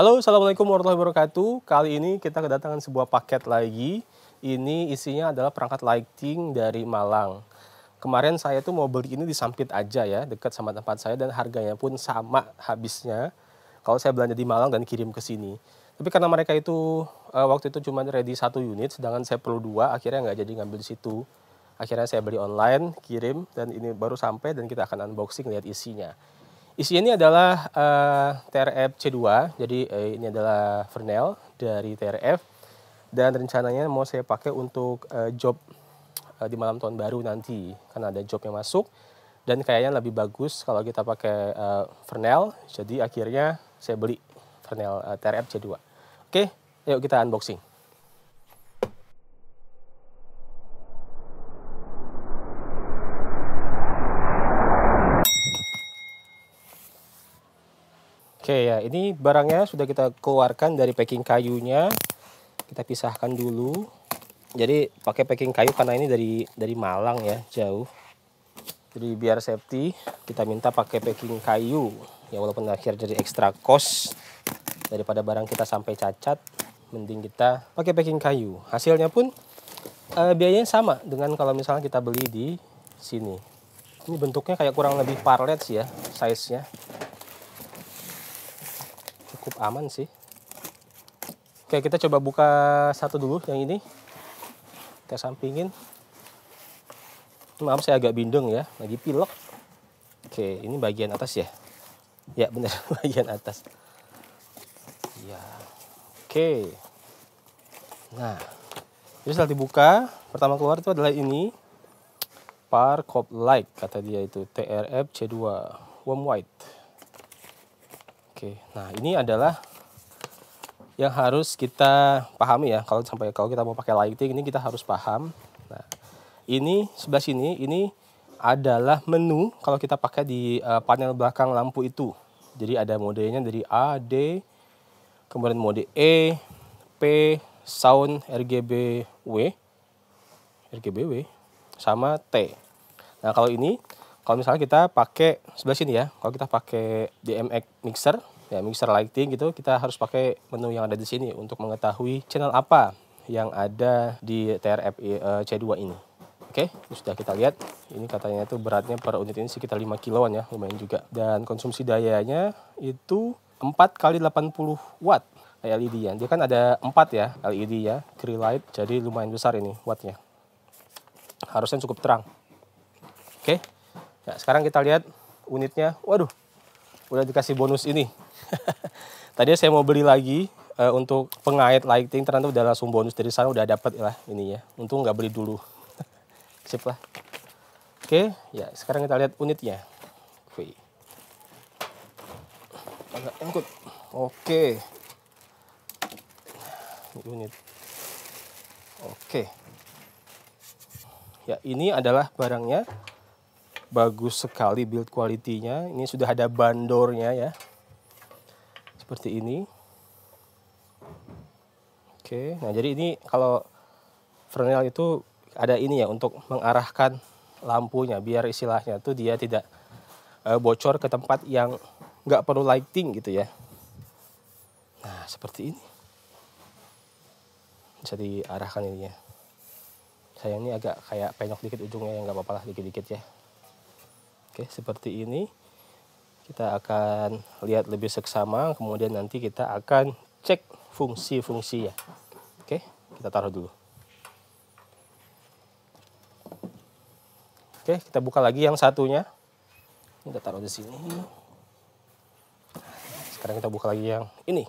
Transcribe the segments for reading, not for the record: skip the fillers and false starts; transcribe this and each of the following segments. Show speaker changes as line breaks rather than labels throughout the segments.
Halo, Assalamualaikum warahmatullahi wabarakatuh. Kali ini kita kedatangan sebuah paket lagi. Ini isinya adalah perangkat lighting dari Malang. Kemarin saya tuh mau beli ini di Sampit aja ya, dekat sama tempat saya dan harganya pun sama habisnya kalau saya belanja di Malang dan kirim ke sini. Tapi karena mereka itu waktu itu cuma ready 1 unit, sedangkan saya perlu 2, akhirnya nggak jadi ngambil di situ. Akhirnya saya beli online, kirim, dan ini baru sampai dan kita akan unboxing lihat isinya. Isinya ini adalah TRF C2, jadi ini adalah Fresnel dari TRF dan rencananya mau saya pakai untuk job di malam tahun baru nanti karena ada job yang masuk dan kayaknya lebih bagus kalau kita pakai Fresnel, jadi akhirnya saya beli Fresnel TRF C2. Oke, yuk kita unboxing. Oke ya, ini barangnya sudah kita keluarkan dari packing kayunya. Kita pisahkan dulu. Jadi pakai packing kayu karena ini dari Malang ya, jauh. Jadi biar safety, kita minta pakai packing kayu. Ya walaupun akhir jadi extra cost daripada barang kita sampai cacat, mending kita pakai packing kayu. Hasilnya pun biayanya sama dengan kalau misalnya kita beli di sini. Ini bentuknya kayak kurang lebih parlet sih ya, size-nya. Cukup aman sih. Oke, kita coba buka satu dulu yang ini. Kita sampingin. Maaf saya agak bindeng ya, lagi pilek. Oke, ini bagian atas ya. Ya benar, bagian atas. Ya. Oke. Nah, jadi setelah dibuka, pertama keluar itu adalah ini. Par Cop Light kata dia itu, TRF C2 Warm White. Oke, nah ini adalah yang harus kita pahami ya, kalau kita mau pakai lighting ini kita harus paham. Nah, ini sebelah sini ini adalah menu kalau kita pakai di panel belakang lampu itu. Jadi ada modenya dari A, D, kemudian mode E, P, sound, RGBW sama T. Nah, kalau misalnya kita pakai sebelah sini ya, kalau kita pakai DMX mixer, ya mixer lighting gitu, kita harus pakai menu yang ada di sini untuk mengetahui channel apa yang ada di TRF C2 ini. Oke, sudah kita lihat. Ini katanya itu beratnya per unit ini sekitar 5 kiloan ya, lumayan juga. Dan konsumsi dayanya itu 4 kali 80 watt LED ya. Dia kan ada 4 ya LED ya, Green light, jadi lumayan besar ini wattnya. Harusnya cukup terang. Oke, nah, sekarang kita lihat unitnya. Waduh, udah dikasih bonus ini. Tadi saya mau beli lagi untuk pengait lighting, ternyata udah langsung bonus dari sana, udah dapat lah ini ya. Untung nggak beli dulu. Sip lah. Oke, ya sekarang kita lihat unitnya. Oke. Agak angkut. Oke. Ini unit. Oke. Ya, ini adalah barangnya. Bagus sekali build quality-nya. Ini sudah ada bandornya ya. Seperti ini. Oke, nah jadi ini kalau Fresnel itu ada ini ya untuk mengarahkan lampunya biar istilahnya tuh dia tidak bocor ke tempat yang nggak perlu lighting gitu ya. Nah seperti ini. Bisa diarahkan ininya. Saya ini agak kayak penyok dikit ujungnya, yang nggak apa-apa lah dikit-dikit ya. Oke, seperti ini. Kita akan lihat lebih seksama, kemudian nanti kita akan cek fungsi-fungsinya. Oke, kita taruh dulu. Oke, kita buka lagi yang satunya. Kita taruh di sini. Sekarang kita buka lagi yang ini.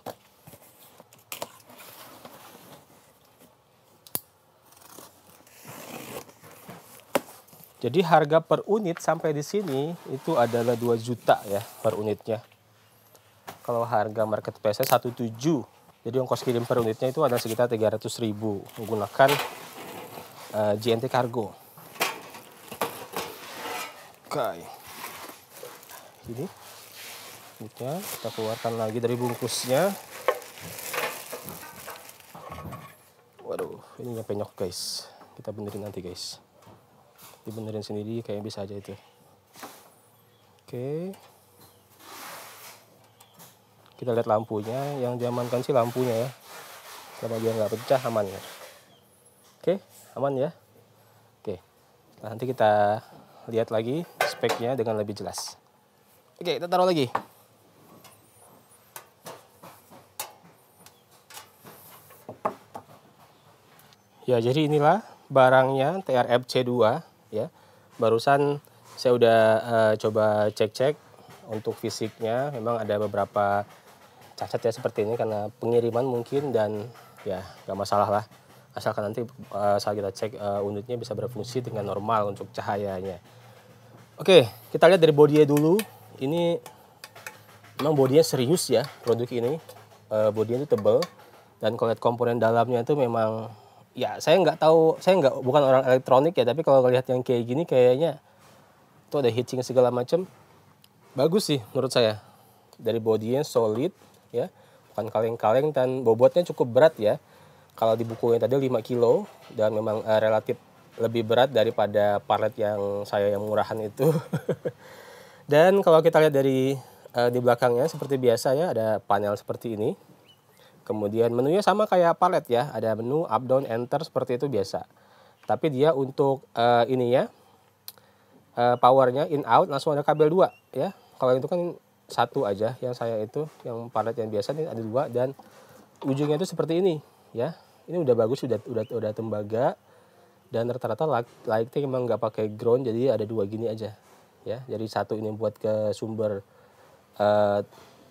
Jadi harga per unit sampai di sini itu adalah 2 juta ya per unitnya. Kalau harga marketplace-nya 1,7. Jadi ongkos kirim per unitnya itu adalah sekitar 300.000 menggunakan JNT Cargo. Oke. Ini unitnya kita keluarkan lagi dari bungkusnya. Waduh, ini penyok guys. Kita benerin nanti guys. Dibenerin sendiri kayak bisa aja itu. Oke. Kita lihat lampunya, yang diamankan sih lampunya ya. Karena dia nggak pecah, aman ya. Oke, aman ya. Oke, nah, nanti kita lihat lagi speknya dengan lebih jelas. Oke, kita taruh lagi. Ya, jadi inilah barangnya TRF-C2 ya. Barusan saya udah coba cek-cek untuk fisiknya, memang ada beberapa cacat ya seperti ini karena pengiriman mungkin, dan ya nggak masalah lah. Asalkan nanti saat kita cek unitnya bisa berfungsi dengan normal untuk cahayanya. Oke, kita lihat dari bodinya dulu. Ini memang bodinya serius ya produk ini. Bodinya itu tebal, dan kalau lihat komponen dalamnya itu memang ya saya nggak tahu, saya bukan orang elektronik ya, tapi kalau lihat yang kayak gini kayaknya itu ada heatsink segala macam. Bagus sih menurut saya. Dari bodinya solid ya, bukan kaleng-kaleng, dan bobotnya cukup berat ya. Kalau di bukunya tadi 5 kilo, dan memang relatif lebih berat daripada parlet yang saya yang murahan itu. Dan kalau kita lihat dari di belakangnya seperti biasa ya, ada panel seperti ini. Kemudian menunya sama kayak parlet ya, ada menu up, down, enter seperti itu biasa. Tapi dia untuk ini ya, powernya in out langsung ada kabel 2 ya. Kalau itu kan satu aja, yang saya itu yang parlet yang biasa ini ada 2, dan ujungnya itu seperti ini ya. Ini udah bagus, udah tembaga, dan rata-rata lighting emang nggak pakai ground, jadi ada 2 gini aja ya. Jadi satu ini buat ke sumber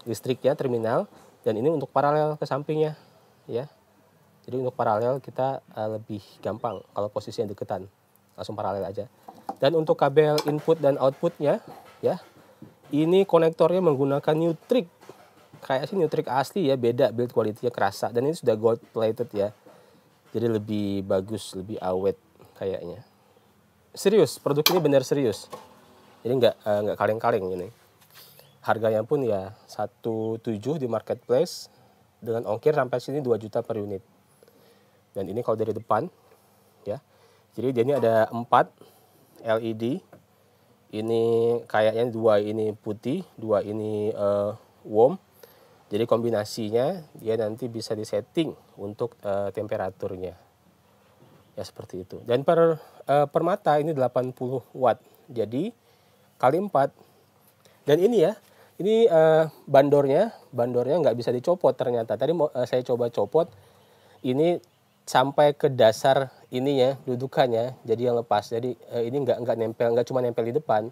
listriknya terminal, dan ini untuk paralel ke sampingnya ya. Jadi untuk paralel kita lebih gampang kalau posisinya deketan, langsung paralel aja. Dan untuk kabel input dan outputnya ya, ini konektornya menggunakan Neutrik. Kayak sih Neutrik asli ya, beda build quality-nya, kerasa. Dan ini sudah gold plated ya. Jadi lebih bagus, lebih awet kayaknya. Serius, produk ini benar serius. Jadi nggak kaleng-kaleng ini. Harganya pun ya 1,7 di marketplace, dengan ongkir sampai sini 2 juta per unit. Dan ini kalau dari depan ya. Jadi dia ini ada 4 LED. Ini kayaknya 2 ini putih, 2 ini warm. Jadi kombinasinya dia nanti bisa disetting untuk temperaturnya. Ya seperti itu. Dan per mata ini 80 watt. Jadi kali 4. Dan ini ya, ini bandornya nggak bisa dicopot ternyata. Tadi saya coba copot, ini sampai ke dasar ininya, dudukannya, jadi yang lepas. Jadi ini nggak nempel, nggak cuma nempel di depan,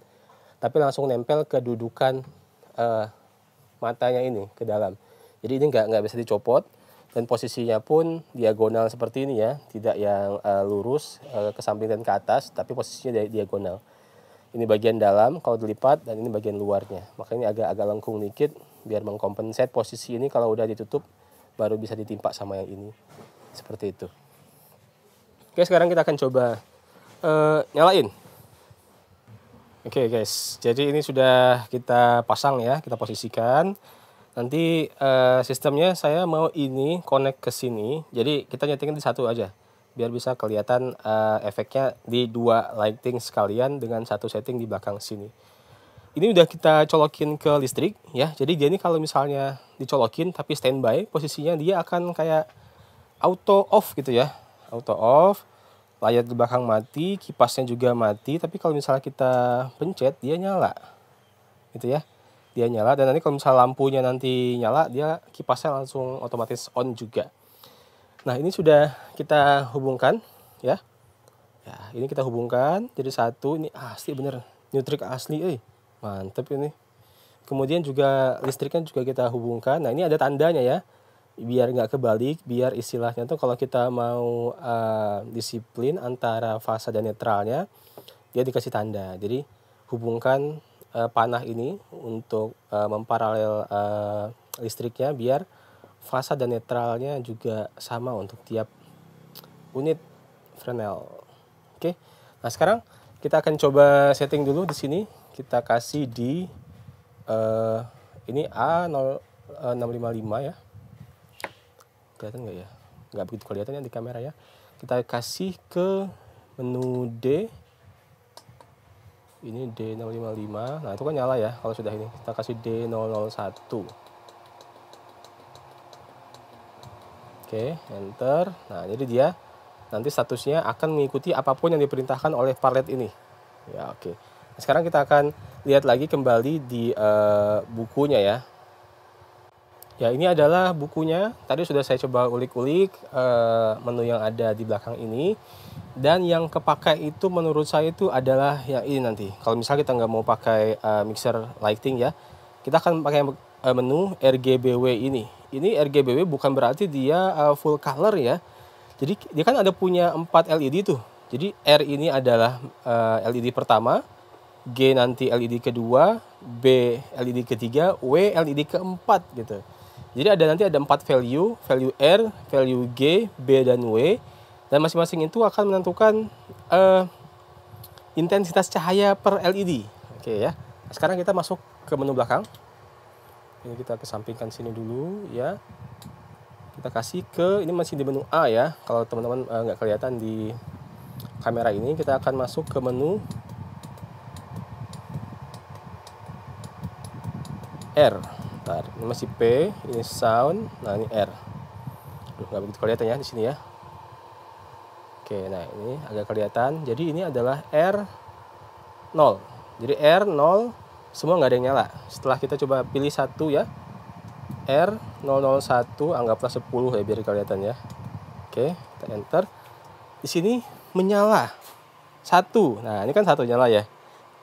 tapi langsung nempel ke dudukan matanya ini ke dalam. Jadi ini nggak bisa dicopot, dan posisinya pun diagonal seperti ini ya, tidak yang lurus ke samping dan ke atas, tapi posisinya diagonal. Ini bagian dalam kalau dilipat, dan ini bagian luarnya. Makanya agak lengkung dikit biar mengkompensate posisi ini. Kalau udah ditutup baru bisa ditimpa sama yang ini. Seperti itu. Oke, sekarang kita akan coba nyalain. Oke guys, jadi ini sudah kita pasang ya, kita posisikan. Nanti sistemnya saya mau ini connect ke sini. Jadi kita nyetingin di satu aja, biar bisa kelihatan efeknya di 2 lighting sekalian dengan satu setting di belakang sini. Ini udah kita colokin ke listrik ya. Jadi dia ini kalau misalnya dicolokin tapi standby, posisinya dia akan kayak auto off gitu ya, auto off, layar di belakang mati, kipasnya juga mati, tapi kalau misalnya kita pencet dia nyala gitu ya, dia nyala. Dan nanti kalau misalnya lampunya nanti nyala, dia kipasnya langsung otomatis on juga. Nah ini sudah kita hubungkan ya, ini kita hubungkan jadi satu. Ini asli bener, Neutrik asli, mantep ini. Kemudian juga listriknya juga kita hubungkan. Nah ini ada tandanya ya, biar nggak kebalik, biar istilahnya tuh kalau kita mau disiplin antara fasa dan netralnya, dia dikasih tanda. Jadi hubungkan panah ini untuk memparalel listriknya, biar fasa dan netralnya juga sama untuk tiap unit Fresnel. Oke, nah sekarang kita akan coba setting dulu di sini. Kita kasih di ini A0655 ya. Kelihatan nggak ya? Nggak begitu kelihatan ya di kamera ya. Kita kasih ke menu D. Ini D655. Nah itu kan nyala ya kalau sudah ini. Kita kasih D001. Oke, enter. Nah, jadi dia nanti statusnya akan mengikuti apapun yang diperintahkan oleh parlet ini. Ya, oke. Nah, sekarang kita akan lihat lagi kembali di bukunya ya. Ya, ini adalah bukunya. Tadi sudah saya coba ulik-ulik menu yang ada di belakang ini. Dan yang kepakai itu menurut saya itu adalah yang ini nanti. Kalau misalnya kita nggak mau pakai mixer lighting ya, kita akan pakai menu RGBW ini. Ini RGBW bukan berarti dia full color ya. Jadi dia kan ada punya 4 LED tuh. Jadi R ini adalah LED pertama, G nanti LED kedua, B LED ketiga, W LED keempat gitu. Jadi nanti ada 4 value R, value G, B, dan W. Dan masing-masing itu akan menentukan intensitas cahaya per LED. Oke ya. Nah, sekarang kita masuk ke menu belakang. Ini kita kesampingkan sini dulu ya. Kita kasih ke, ini masih di menu A ya. Kalau teman-teman nggak kelihatan di kamera ini, kita akan masuk ke menu R. Bentar, ini masih P, ini sound, nah ini R. Nggak begitu kelihatan ya di sini ya. Oke, nah ini agak kelihatan. Jadi ini adalah R0. Jadi R0 semua nggak ada yang nyala. Setelah kita coba pilih satu ya, R001, anggaplah 10 ya biar kelihatan ya. Oke, kita enter. Di sini menyala. 1. Nah, ini kan 1 nyala ya.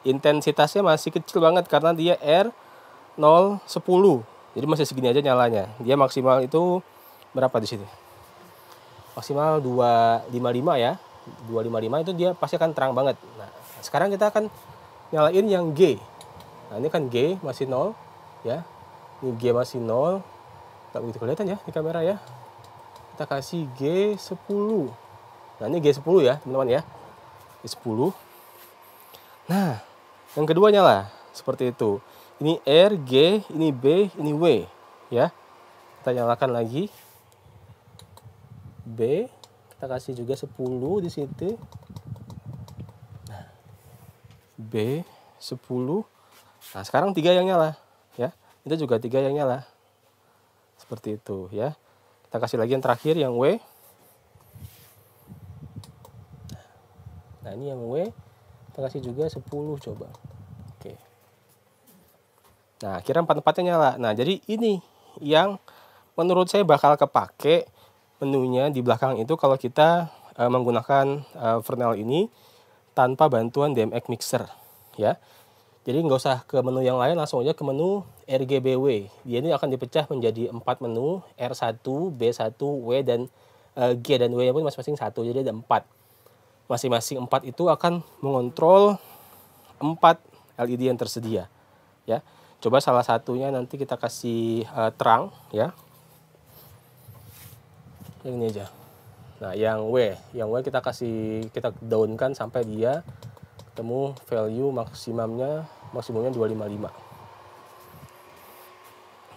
Intensitasnya masih kecil banget karena dia R010. Jadi masih segini aja nyalanya. Dia maksimal itu berapa di sini? Maksimal 255 ya. 255 itu dia pasti akan terang banget. Nah, sekarang kita akan nyalain yang G. Nah, ini kan G masih 0 ya. Ini G masih 0. Nggak begitu kelihatan ya di kamera ya. Kita kasih G10. Nah, ini G10 ya, teman-teman ya. G10. Nah, yang kedua nyala seperti itu. Ini R, G, ini B, ini W ya. Kita nyalakan lagi. B, kita kasih juga 10 di situ. Nah, B 10. Nah, sekarang 3 yang nyala ya. Itu juga 3 yang nyala. Seperti itu ya. Kita kasih lagi yang terakhir yang W. Nah, ini yang W. Kita kasih juga 10 coba. Oke. Nah, kira 4-4-nya nyala. Nah, jadi ini yang menurut saya bakal kepake menunya di belakang itu kalau kita menggunakan Vernal ini tanpa bantuan DMX Mixer ya. Jadi nggak usah ke menu yang lain, langsung aja ke menu RGBW. Dia ini akan dipecah menjadi 4 menu, R1, B1, W, dan G dan W pun masing-masing 1, jadi ada 4. Masing-masing 4 itu akan mengontrol 4 LED yang tersedia ya. Coba salah satunya nanti kita kasih terang ya. Yang ini aja. Nah, yang W kita downkan sampai dia ketemu value maksimumnya 255.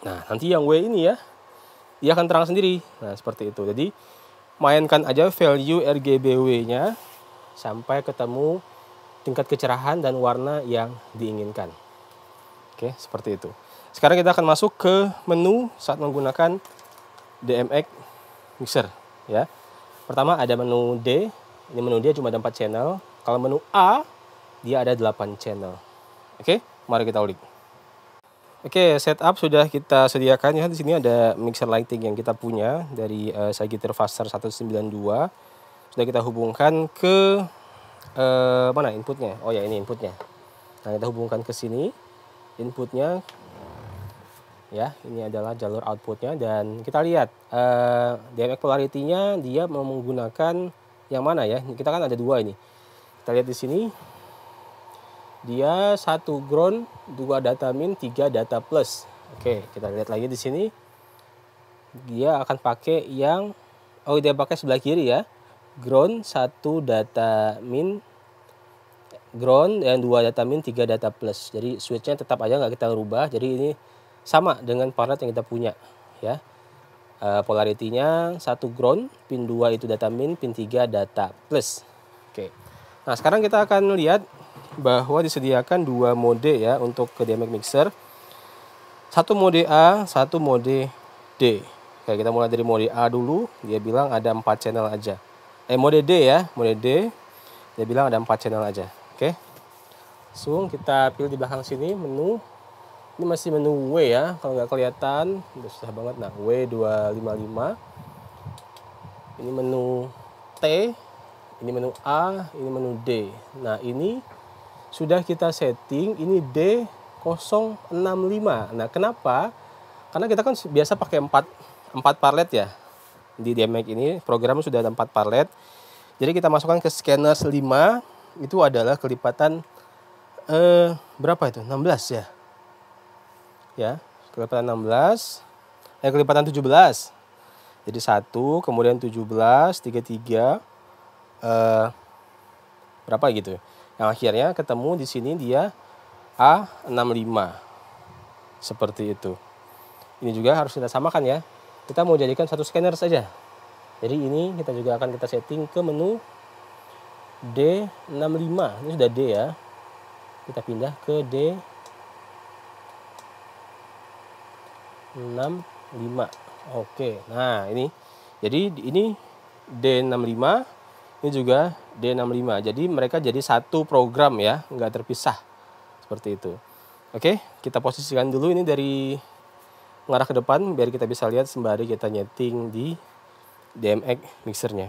Nah, nanti yang W ini ya, dia akan terang sendiri. Nah, seperti itu. Jadi, mainkan aja value RGBW-nya sampai ketemu tingkat kecerahan dan warna yang diinginkan. Oke, seperti itu. Sekarang kita akan masuk ke menu saat menggunakan DMX Mixer ya. Pertama ada menu D. Ini menu D cuma ada 4 channel. Kalau menu A dia ada 8 channel. Oke, mari kita ulik. Oke, setup sudah kita sediakan ya. Di sini ada mixer lighting yang kita punya dari Sagittare Faster 192. Sudah kita hubungkan ke mana inputnya? Oh ya, ini inputnya. Nah, kita hubungkan ke sini inputnya. Ya, ini adalah jalur outputnya dan kita lihat DMX polarity-nya dia mau menggunakan yang mana ya? Kita kan ada 2 ini. Kita lihat di sini. Dia 1 ground, 2 data min, 3 data plus. Oke, kita lihat lagi di sini. Dia akan pakai yang dia pakai sebelah kiri ya. Ground 1 data min, ground dan 2 data min, 3 data plus. Jadi switch-nya tetap aja nggak kita rubah. Jadi ini sama dengan parlet yang kita punya ya. Polarity-nya 1 ground, pin 2 itu data min, pin 3 data plus. Oke. Nah, sekarang kita akan lihat bahwa disediakan 2 mode ya untuk ke DMX Mixer. 1 mode A, 1 mode D. Oke, kita mulai dari mode A dulu. Dia bilang ada 4 channel aja. Mode D ya, mode D. Dia bilang ada 4 channel aja. Oke. Langsung kita pilih di belakang sini menu. Ini masih menu W ya, kalau nggak kelihatan, udah susah banget. Nah, W255. Ini menu T, ini menu A, ini menu D. Nah, ini sudah kita setting, ini D065. Nah, kenapa? Karena kita kan biasa pakai 4 parlet ya. Di DMX ini program sudah ada 4 parlet. Jadi kita masukkan ke scanner 5, itu adalah kelipatan berapa itu? 16 ya. Ya, kelipatan 16, kelipatan 17. Jadi 1, kemudian 17, 33, berapa gitu. Yang akhirnya ketemu di sini dia A65. Seperti itu. Ini juga harus kita samakan ya. Kita mau jadikan satu scanner saja. Jadi ini kita juga akan kita setting ke menu D65. Ini sudah D ya. Kita pindah ke D65. Oke. Nah, ini. Jadi ini D65, ini juga D65. Jadi mereka jadi satu program ya, nggak terpisah. Seperti itu. Oke, kita posisikan dulu ini dari mengarah ke depan biar kita bisa lihat sembari kita nyeting di DMX mixernya.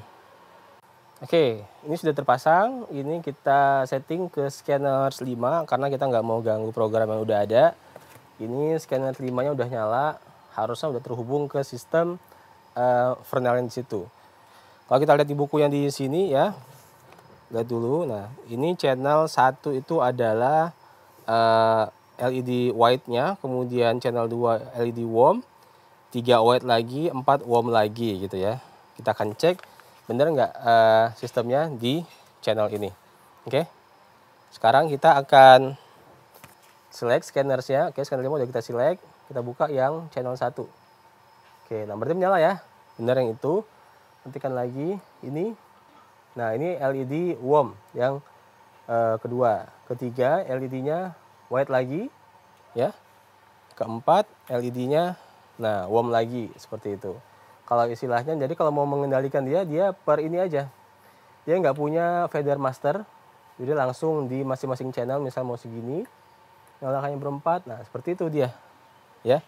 Oke, ini sudah terpasang. Ini kita setting ke scanner 5 karena kita nggak mau ganggu program yang udah ada. Ini scanner 5-nya udah nyala, harusnya udah terhubung ke sistem Vernal di situ. Kalau kita lihat di buku yang di sini ya, lihat dulu. Nah, ini channel 1 itu adalah LED white-nya, kemudian channel 2 LED warm, 3 white lagi, 4 warm lagi gitu ya. Kita akan cek bener nggak sistemnya di channel ini. Oke. Sekarang kita akan select scannersnya. Oke, scanner 5 udah kita select. Kita buka yang channel 1. Oke, nah berarti menyala ya. Benar yang itu. Nantikan lagi ini. Nah, ini LED warm yang kedua. Ketiga, LED-nya white lagi. Ya. Keempat, LED-nya nah warm lagi. Seperti itu. Kalau istilahnya, jadi kalau mau mengendalikan dia per ini aja. Dia nggak punya fader master. Jadi langsung di masing-masing channel, misal mau segini. Nyalakannya berempat. Nah, seperti itu dia. Ya.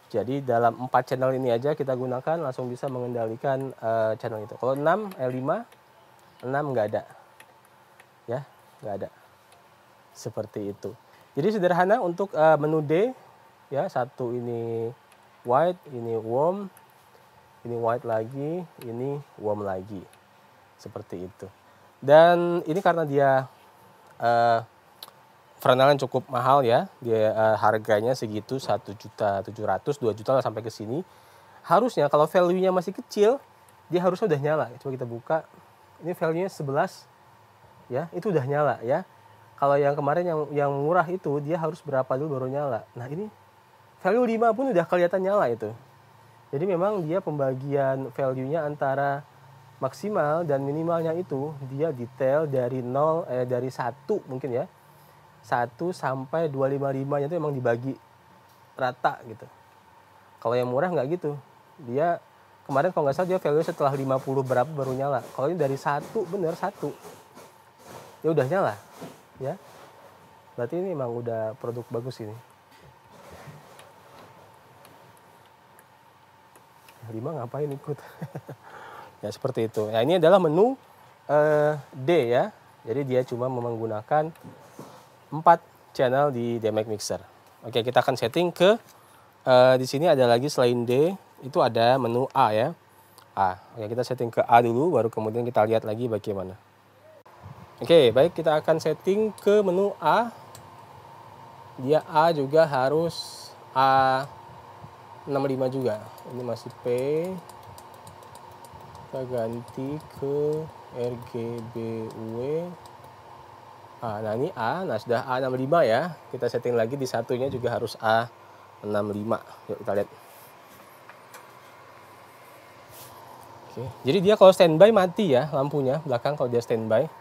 Jadi dalam 4 channel ini aja kita gunakan langsung bisa mengendalikan channel itu. Kalau 6, L5, 6 nggak ada. Ya, nggak ada. Seperti itu. Jadi sederhana untuk menu D. Ya, satu ini white, ini warm, ini white lagi, ini warm lagi. Seperti itu. Dan ini karena dia Vernal yang cukup mahal ya, dia harganya segitu 1.700.000, 2 juta lah sampai ke sini. Harusnya kalau value-nya masih kecil, dia harusnya udah nyala. Coba kita buka. Ini value-nya 11 ya, itu udah nyala ya. Kalau yang kemarin yang murah itu dia harus berapa dulu baru nyala. Nah, ini value 5 pun udah kelihatan nyala itu. Jadi memang dia pembagian value-nya antara maksimal dan minimalnya itu dia detail dari 0 dari 1 mungkin ya. 1 sampai 255-nya itu memang dibagi rata gitu. Kalau yang murah nggak gitu. Dia kemarin kalau nggak salah dia value setelah 50 berapa baru nyala. Kalau ini dari 1 bener 1. Ya udah nyala. Ya. Berarti ini memang udah produk bagus ini. 5 ngapain ikut? Ya seperti itu. Nah, ini adalah menu D ya. Jadi dia cuma menggunakan 4 channel di DMX Mixer. Oke, kita akan setting ke di sini ada lagi selain D, itu ada menu A ya. A. Oke, kita setting ke A dulu, baru kemudian kita lihat lagi bagaimana. Oke, baik, kita akan setting ke menu A. Dia A juga harus A65 juga. Ini masih P. Kita ganti ke RGBW. Nah ini A, nah sudah A65 ya. Kita setting lagi di satunya juga harus A65. Yuk kita lihat. Oke, jadi dia kalau standby mati ya lampunya belakang kalau dia standby.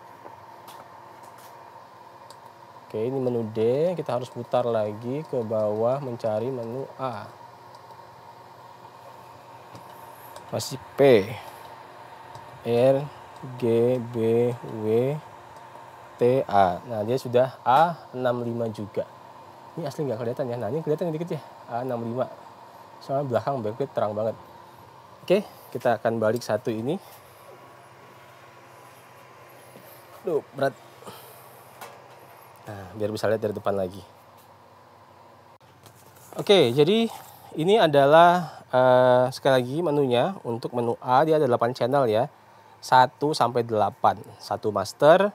Oke, ini menu D, kita harus putar lagi ke bawah mencari menu A. masih P R G B W T A. Nah, dia sudah A65 juga. Ini asli nggak kelihatan ya. Nah, ini kelihatan dikit ya, A65. Soalnya belakang backlight terang banget. Oke, kita akan balik satu ini. Duh, berat. Nah, biar bisa lihat dari depan lagi. Oke, jadi ini adalah sekali lagi menunya. Untuk menu A dia ada 8 channel ya. 1 sampai 8. 1 master,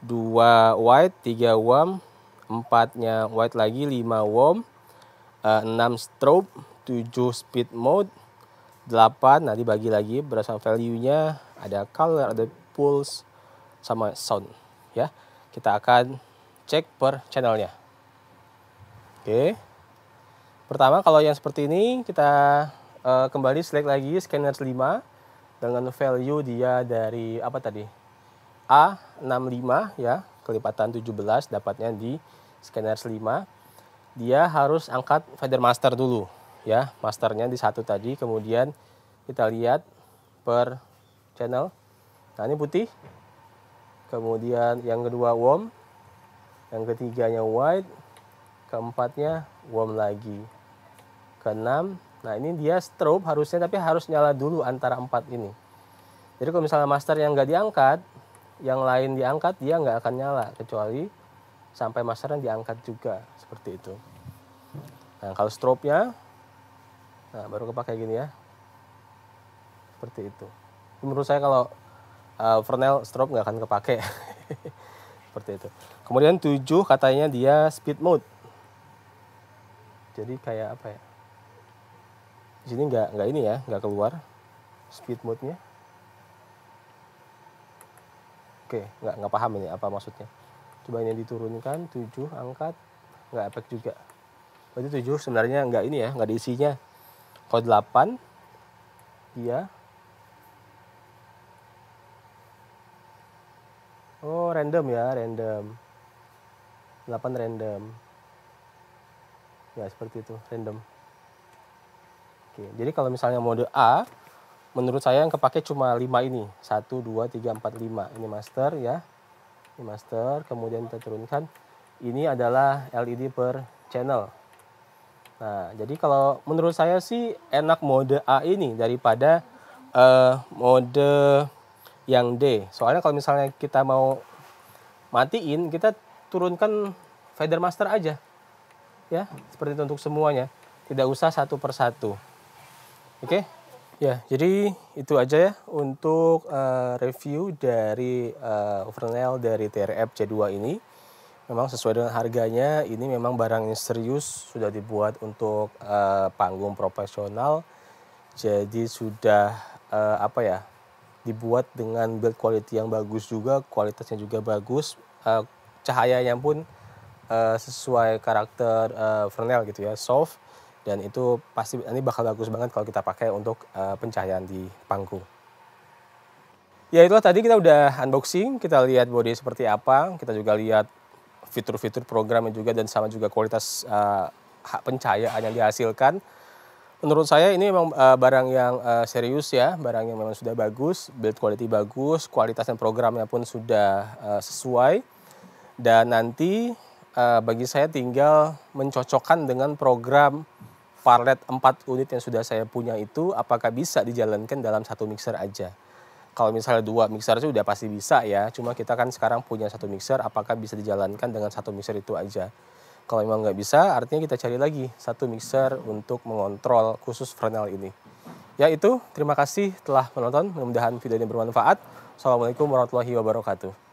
2 white, 3 warm, 4-nya white lagi, 5 warm, 6 strobe, 7 speed mode, 8 nanti bagi lagi berdasarkan value-nya, ada color, ada pulse, sama sound ya. Kita akan cek per channelnya. Oke. Pertama kalau yang seperti ini kita kembali select lagi scanner 5 dengan value dia dari apa tadi? A65 ya, kelipatan 17 dapatnya di scanner 5. Dia harus angkat fader master dulu ya, masternya di 1 tadi, kemudian kita lihat per channel. Nah, ini putih. Kemudian yang kedua warm, yang ketiganya white, keempatnya warm lagi, keenam. Nah, ini dia strobe harusnya, tapi harus nyala dulu antara 4 ini. Jadi kalau misalnya master yang nggak diangkat, yang lain diangkat, dia nggak akan nyala kecuali sampai master yang diangkat juga, seperti itu. Nah, kalau strobe-nya, nah baru kepake gini ya, seperti itu. Menurut saya kalau Fresnel strobe nggak akan kepake. Seperti itu. Kemudian 7 katanya dia speed mode. Jadi kayak apa ya? Di sini nggak ini ya, nggak keluar speed mode-nya. Oke, nggak paham ini apa maksudnya. Coba ini diturunkan, 7 angkat, nggak efek juga. Berarti 7 sebenarnya nggak ini ya, nggak diisinya. Kalau 8 dia, oh random ya, random. 8 random. Ya seperti itu, random. Oke, jadi kalau misalnya mode A, menurut saya yang kepake cuma 5 ini. 1, 2, 3, 4, 5. Ini master ya. Ini master, kemudian kita turunkan. Ini adalah LED per channel. Nah, jadi kalau menurut saya sih enak mode A ini daripada mode yang D. Soalnya kalau misalnya kita mau matiin, kita turunkan fader master aja. Ya, seperti itu untuk semuanya. Tidak usah satu persatu. Oke? Ya, jadi itu aja ya untuk review dari Fresnel dari TRF C2 ini. Memang sesuai dengan harganya, ini memang barang yang serius, sudah dibuat untuk panggung profesional. Jadi sudah dibuat dengan build quality yang bagus juga, kualitasnya juga bagus, cahayanya pun sesuai karakter Fresnel gitu ya, soft. Dan itu pasti ini bakal bagus banget kalau kita pakai untuk pencahayaan di panggung. Ya itulah tadi kita udah unboxing, kita lihat body seperti apa, kita juga lihat fitur-fitur programnya juga, dan sama juga kualitas pencahayaan yang dihasilkan. Menurut saya ini memang barang yang serius ya, barang yang memang sudah bagus, build quality bagus, kualitas dan programnya pun sudah sesuai. Dan nanti bagi saya tinggal mencocokkan dengan program Parlet 4 unit yang sudah saya punya itu, apakah bisa dijalankan dalam satu mixer aja. Kalau misalnya 2 mixer itu udah pasti bisa ya, cuma kita kan sekarang punya 1 mixer, apakah bisa dijalankan dengan 1 mixer itu aja. Kalau memang nggak bisa, artinya kita cari lagi 1 mixer untuk mengontrol khusus Fresnel ini. Ya itu, terima kasih telah menonton, mudah-mudahan video ini bermanfaat. Assalamualaikum warahmatullahi wabarakatuh.